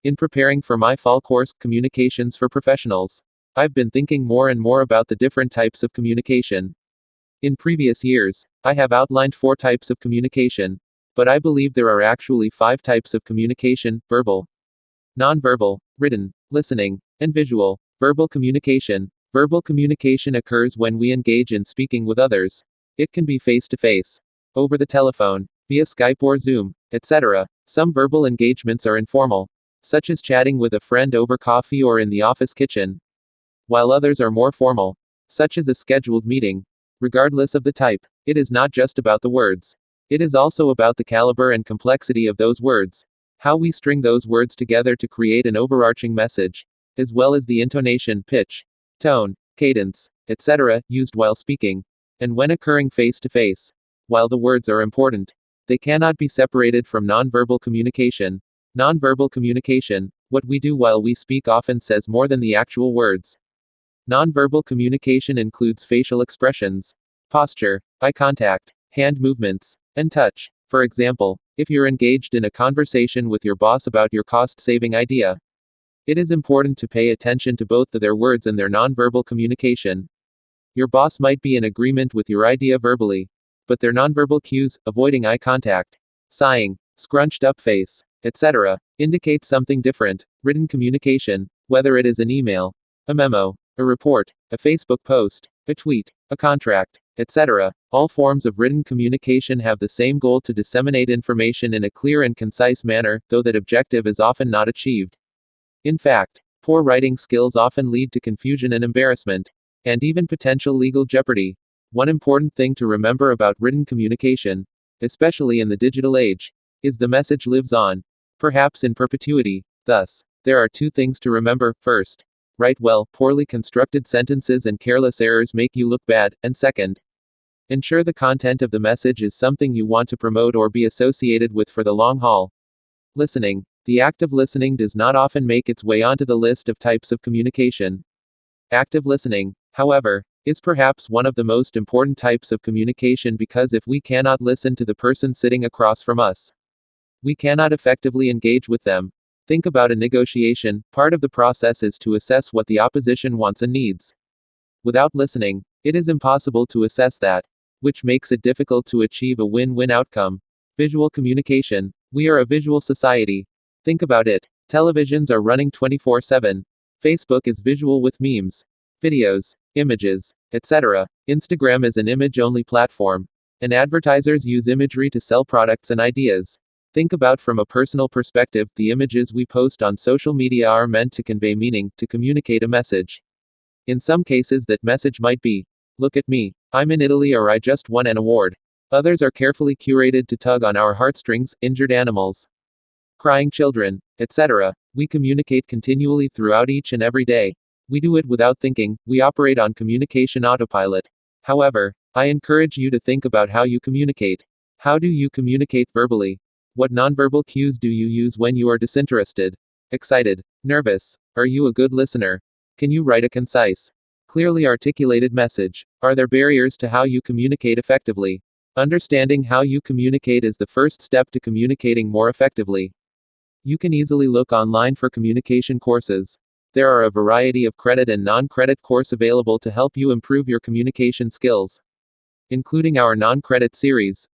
In preparing for my fall course, Communications for Professionals, I've been thinking more and more about the different types of communication. In previous years, I have outlined 4 types of communication, but I believe there are actually 5 types of communication: verbal, nonverbal, written, listening, and visual. Verbal communication. Verbal communication occurs when we engage in speaking with others. It can be face to face, over the telephone, via Skype or Zoom, etc. Some verbal engagements are informal, such as chatting with a friend over coffee or in the office kitchen, while others are more formal, such as a scheduled meeting. Regardless of the type, it is not just about the words. It is also about the caliber and complexity of those words, how we string those words together to create an overarching message, as well as the intonation, pitch, tone, cadence, etc., used while speaking, and when occurring face to face. While the words are important, they cannot be separated from nonverbal communication. Nonverbal communication, what we do while we speak, often says more than the actual words. Nonverbal communication includes facial expressions, posture, eye contact, hand movements, and touch. For example, if you're engaged in a conversation with your boss about your cost-saving idea, it is important to pay attention to both their words and their nonverbal communication. Your boss might be in agreement with your idea verbally, but their nonverbal cues, avoiding eye contact, sighing, scrunched up face, etc., indicate something different. Written communication, whether it is an email, a memo, a report, a Facebook post, a tweet, a contract, etc., all forms of written communication have the same goal: to disseminate information in a clear and concise manner, though that objective is often not achieved. In fact, poor writing skills often lead to confusion and embarrassment, and even potential legal jeopardy. One important thing to remember about written communication, especially in the digital age, is the message lives on, perhaps in perpetuity. Thus, there are 2 things to remember. First, write well. Poorly constructed sentences and careless errors make you look bad. And second, ensure the content of the message is something you want to promote or be associated with for the long haul. Listening. The act of listening does not often make its way onto the list of types of communication. Active listening, however, is perhaps one of the most important types of communication, because if we cannot listen to the person sitting across from us, we cannot effectively engage with them. Think about a negotiation. Part of the process is to assess what the opposition wants and needs. Without listening, it is impossible to assess that, which makes it difficult to achieve a win-win outcome. Visual communication. We are a visual society. Think about it. Televisions are running 24/7. Facebook is visual with memes, videos, images, etc. Instagram is an image-only platform, and advertisers use imagery to sell products and ideas. Think about from a personal perspective, the images we post on social media are meant to convey meaning, to communicate a message. In some cases, that message might be, "Look at me, I'm in Italy," or "I just won an award." Others are carefully curated to tug on our heartstrings: injured animals, crying children, etc. We communicate continually throughout each and every day. We do it without thinking. We operate on communication autopilot. However, I encourage you to think about how you communicate. How do you communicate verbally? What nonverbal cues do you use when you are disinterested, excited, nervous? Are you a good listener? Can you write a concise, clearly articulated message? Are there barriers to how you communicate effectively? Understanding how you communicate is the first step to communicating more effectively. You can easily look online for communication courses. There are a variety of credit and non-credit courses available to help you improve your communication skills, including our non-credit series,